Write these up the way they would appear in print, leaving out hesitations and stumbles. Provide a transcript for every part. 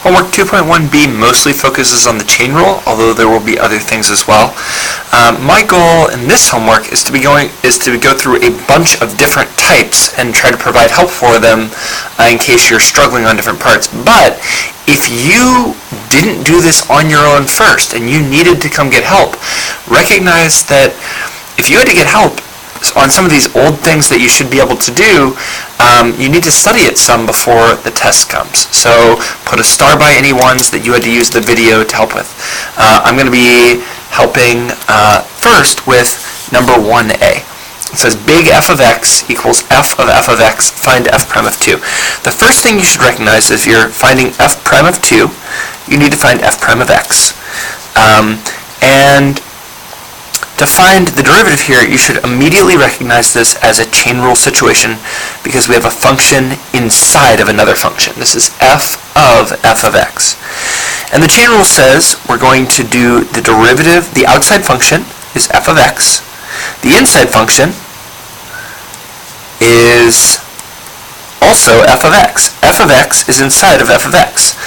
Homework 2.1b mostly focuses on the chain rule, although there will be other things as well. My goal in this homework is to go through a bunch of different types and try to provide help for them in case you're struggling on different parts. But if you didn't do this on your own first and you needed to come get help, recognize that if you had to get help on some of these old things that you should be able to do, you need to study it some before the test comes. So put a star by any ones that you had to use the video to help with. I'm going to be helping first with number 1a. It says big f of x equals f of x, find f prime of 2. The first thing you should recognize is if you're finding f prime of 2, you need to find f prime of x. And to find the derivative here, you should immediately recognize this as a chain rule situation because we have a function inside of another function. This is f of x. And the chain rule says we're going to do the derivative. The outside function is f of x. The inside function is also f of x. f of x is inside of f of x.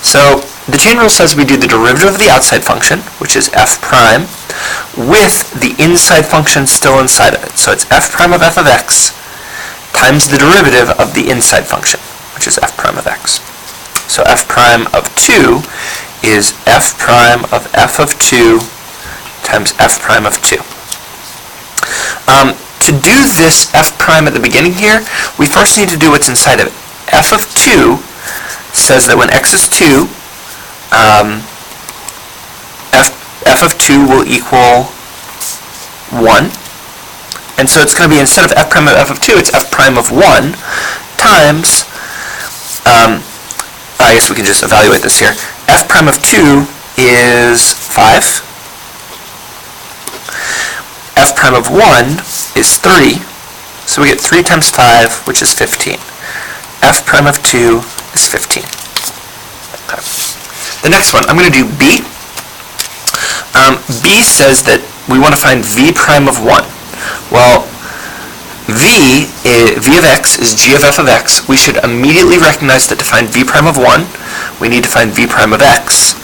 So the chain rule says we do the derivative of the outside function, which is f prime, with the inside function still inside of it. So it's f prime of x times the derivative of the inside function, which is f prime of x. So f prime of 2 is f prime of f of 2 times f prime of 2. To do this f prime at the beginning here, we first need to do what's inside of it. f of 2 says that when x is 2, f of 2 will equal 1. And so it's going to be, instead of f prime of f of 2, it's f prime of 1 times, I guess we can just evaluate this here. F prime of 2 is 5. F prime of 1 is 3. So we get 3 times 5, which is 15. F prime of 2 is 15. Okay. The next one, I'm going to do b. B says that we want to find v prime of 1. Well, v of x is g of f of x. We should immediately recognize that to find v prime of 1, we need to find v prime of x.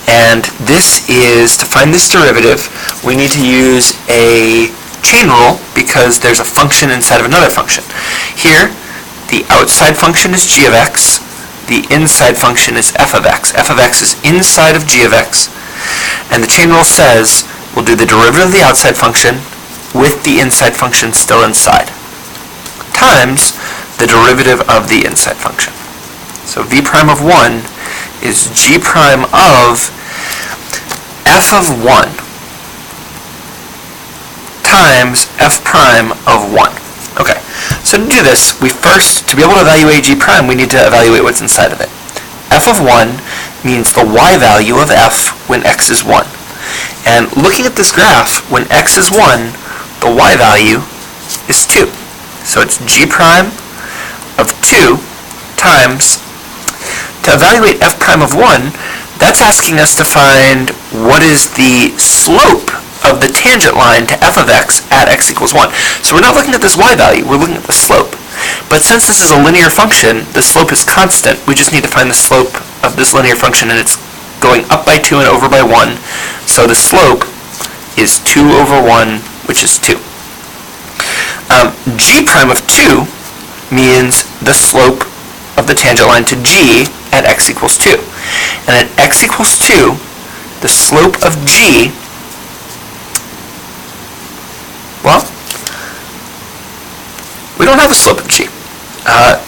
And this is, to find this derivative, we need to use a chain rule because there's a function inside of another function. Here, the outside function is g of x. The inside function is f of x. f of x is inside of g of x. And the chain rule says we'll do the derivative of the outside function with the inside function still inside, times the derivative of the inside function. So v prime of 1 is g prime of f of 1 times f prime of 1. Okay, so to do this, we first, to be able to evaluate g prime, we need to evaluate what's inside of it. f of 1 means the y value of f when x is 1. And looking at this graph, when x is 1, the y value is 2. So it's g prime of 2 times, to evaluate f prime of 1, that's asking us to find what is the slope of the tangent line to f of x at x equals 1. So we're not looking at this y value, we're looking at the slope. But since this is a linear function, the slope is constant. We just need to find the slope of this linear function, and it's going up by 2 and over by 1. So the slope is 2 over 1, which is 2. G prime of 2 means the slope of the tangent line to g at x equals 2. And at x equals 2, the slope of g, well, we don't have a slope of g.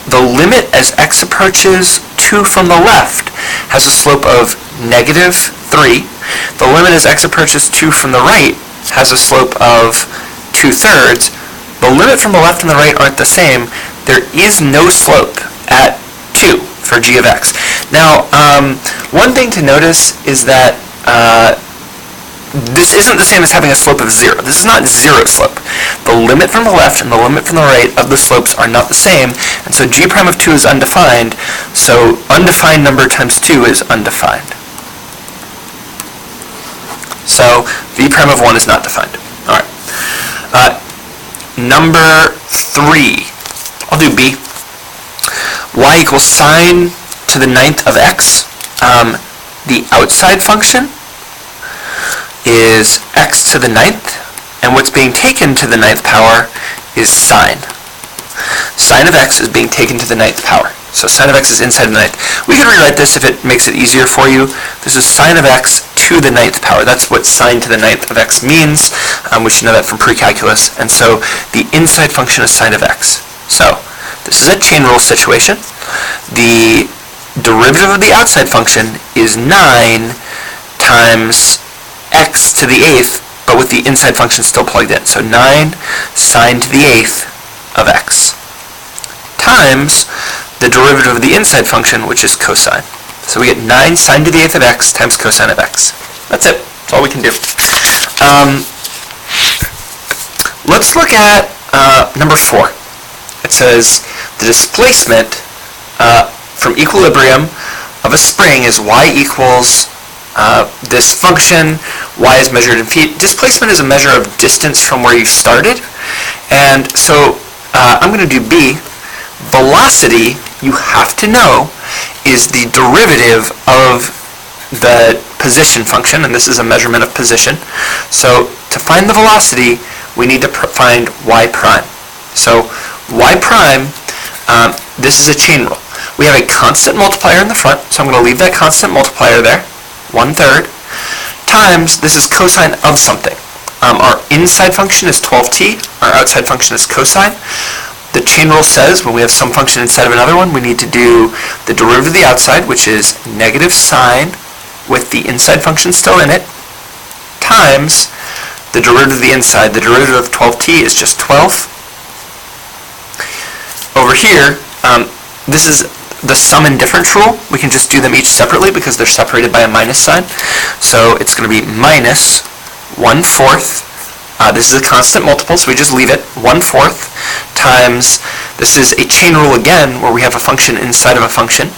The limit as x approaches 2 from the left has a slope of negative 3. The limit as x approaches 2 from the right has a slope of 2/3. The limit from the left and the right aren't the same. There is no slope at 2 for g of x. Now, one thing to notice is that this isn't the same as having a slope of 0. This is not zero slope. The limit from the left and the limit from the right of the slopes are not the same, and so g prime of 2 is undefined, so undefined number times 2 is undefined. So v prime of 1 is not defined. All right. Number 3. I'll do b. Y equals sine to the 9th of x The outside function is x to the 9th, and what's being taken to the 9th power is sine. Sine of x is being taken to the 9th power. So sine of x is inside the 9th. We can rewrite this if it makes it easier for you. This is sine of x to the 9th power. That's what sine to the 9th of x means. We should know that from pre-calculus. And so the inside function is sine of x. So this is a chain rule situation. The derivative of the outside function is 9 times x to the 8th, but with the inside function still plugged in. So 9 sine to the 8th of x times the derivative of the inside function, which is cosine. So we get 9 sine to the 8th of x times cosine of x. That's it. That's all we can do. Let's look at number 4. It says the displacement from equilibrium of a spring is y equals this function. Y is measured in feet. Displacement is a measure of distance from where you started. And so I'm going to do B. Velocity, you have to know, is the derivative of the position function, and this is a measurement of position. So to find the velocity, we need to find y prime. So y prime, this is a chain rule. We have a constant multiplier in the front, so I'm going to leave that constant multiplier there, 1/3, times, this is cosine of something. Our inside function is 12t, our outside function is cosine. The chain rule says when we have some function inside of another one, we need to do the derivative of the outside, which is negative sine with the inside function still in it, times the derivative of the inside. The derivative of 12t is just 12. Over here, this is the sum and difference rule. We can just do them each separately because they're separated by a minus sign. So it's going to be minus 1/4. This is a constant multiple, so we just leave it, 1/4 times, this is a chain rule again, where we have a function inside of a function.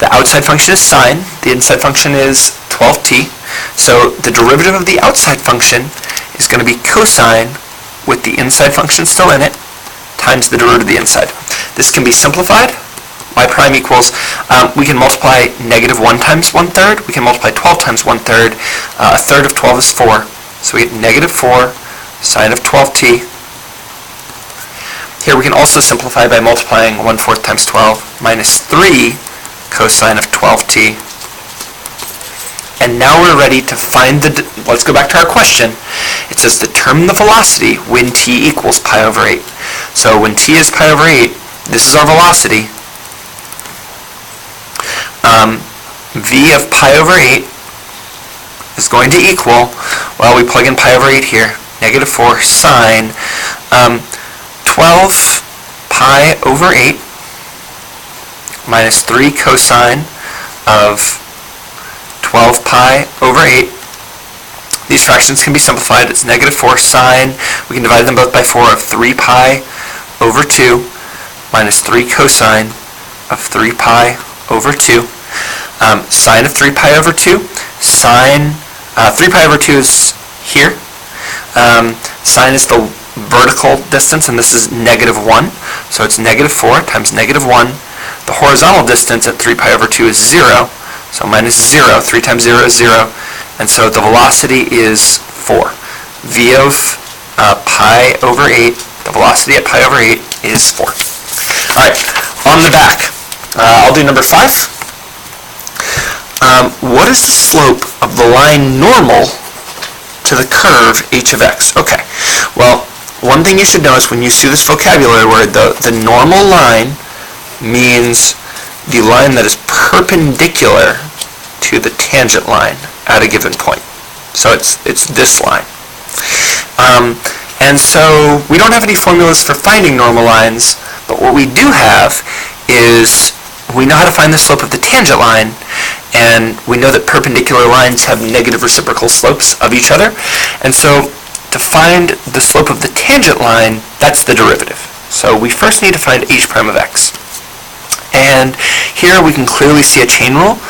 The outside function is sine, the inside function is 12t, so the derivative of the outside function is going to be cosine with the inside function still in it, times the derivative of the inside. This can be simplified. Y prime equals, we can multiply negative 1 times 1/3, we can multiply 12 times 1/3, a third of 12 is 4. So we get negative 4 sine of 12t. Here we can also simplify by multiplying 1/4 times 12 minus 3 cosine of 12t. And now we're ready to find let's go back to our question. It says determine the velocity when t equals pi over 8. So when t is pi over 8, this is our velocity. V of pi over 8 is going to equal, well, we plug in pi over 8 here, negative 4 sine 12 pi over 8 minus 3 cosine of 12 pi over 8. These fractions can be simplified. It's negative 4 sine, we can divide them both by 4, of 3 pi over 2 minus 3 cosine of 3 pi over 2. Sine of 3 pi over 2, sine 3 pi over 2 is here. Sine is the vertical distance, and this is negative 1. So it's negative 4 times negative 1. The horizontal distance at 3 pi over 2 is 0. So minus 0. 3 times 0 is 0. And so the velocity is 4. V of pi over 8, the velocity at pi over 8 is 4. All right, on the back, I'll do number 5. What is the slope of the line normal to the curve h of x? Okay, well, one thing you should know is when you see this vocabulary word, the normal line means the line that is perpendicular to the tangent line at a given point. So it's this line. And so we don't have any formulas for finding normal lines, but what we do have is we know how to find the slope of the tangent line, and we know that perpendicular lines have negative reciprocal slopes of each other. And so to find the slope of the tangent line, that's the derivative. So we first need to find h prime of x. And here we can clearly see a chain rule.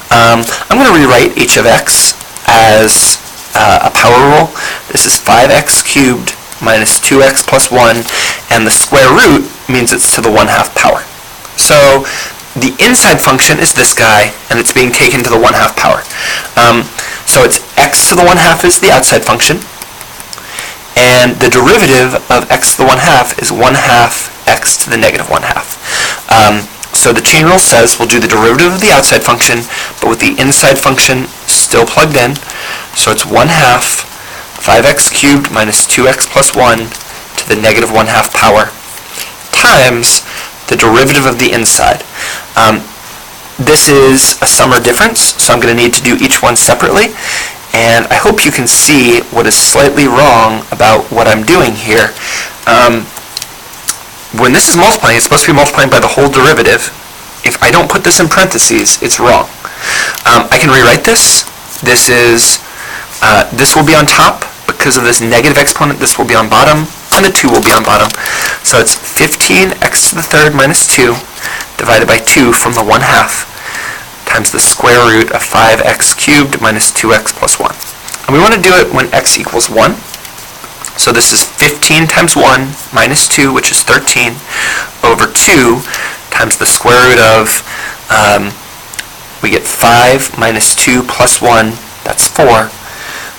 I'm going to rewrite h of x as a power rule. This is 5x cubed minus 2x plus 1, and the square root means it's to the 1/2 power. So the inside function is this guy, and it's being taken to the 1/2 power. So it's x to the 1/2 is the outside function, and the derivative of x to the 1/2 is 1/2 x to the negative 1/2. So the chain rule says we'll do the derivative of the outside function, but with the inside function still plugged in. So it's 1/2 5x cubed minus 2x plus 1 to the negative 1/2 power times the derivative of the inside. This is a sum or difference, so I'm going to need to do each one separately. And I hope you can see what is slightly wrong about what I'm doing here. When this is multiplying, it's supposed to be multiplying by the whole derivative. If I don't put this in parentheses, it's wrong. I can rewrite this. This will be on top because of this negative exponent. This will be on bottom, and the 2 will be on bottom. So it's 15x to the third minus 2 divided by 2 from the 1/2 times the square root of 5x cubed minus 2x plus 1. And we want to do it when x equals 1. So this is 15 times 1 minus 2, which is 13, over 2 times the square root of, we get 5 minus 2 plus 1, that's 4.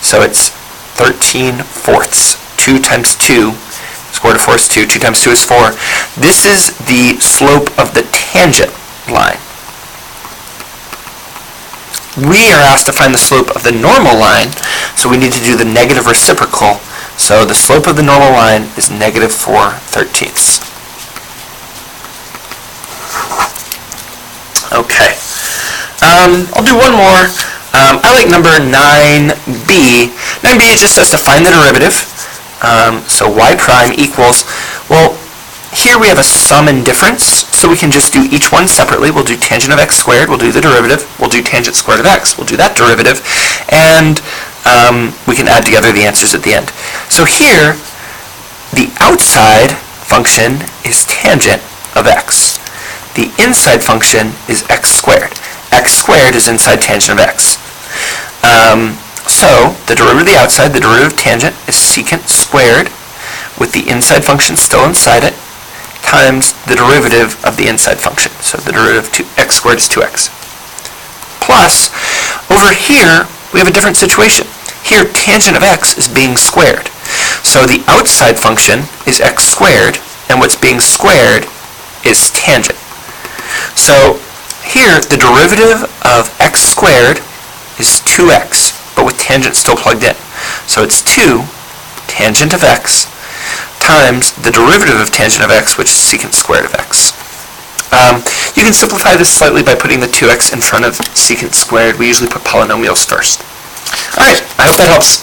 So it's 13/4. 2 times 2, square root of 4 is 2. 2 times 2 is 4. This is the slope of the tangent line. We are asked to find the slope of the normal line, so we need to do the negative reciprocal. So the slope of the normal line is negative 4/13. Okay. I'll do one more. I like number 9b. 9b just says to find the derivative. So y prime equals, well, here we have a sum and difference, so we can just do each one separately. We'll do tangent of x squared, we'll do the derivative, we'll do tangent squared of x, we'll do that derivative, and we can add together the answers at the end. So here, the outside function is tangent of x. The inside function is x squared. X squared is inside tangent of x. So the derivative of the outside, the derivative of tangent, is secant squared, with the inside function still inside it, times the derivative of the inside function. So the derivative of x squared is 2x. Plus, over here, we have a different situation. Here, tangent of x is being squared. So the outside function is x squared, and what's being squared is tangent. So here, the derivative of x squared is 2x, but with tangent still plugged in. So it's 2 tangent of x times the derivative of tangent of x, which is secant squared of x. You can simplify this slightly by putting the 2x in front of secant squared. We usually put polynomials first. All right, I hope that helps.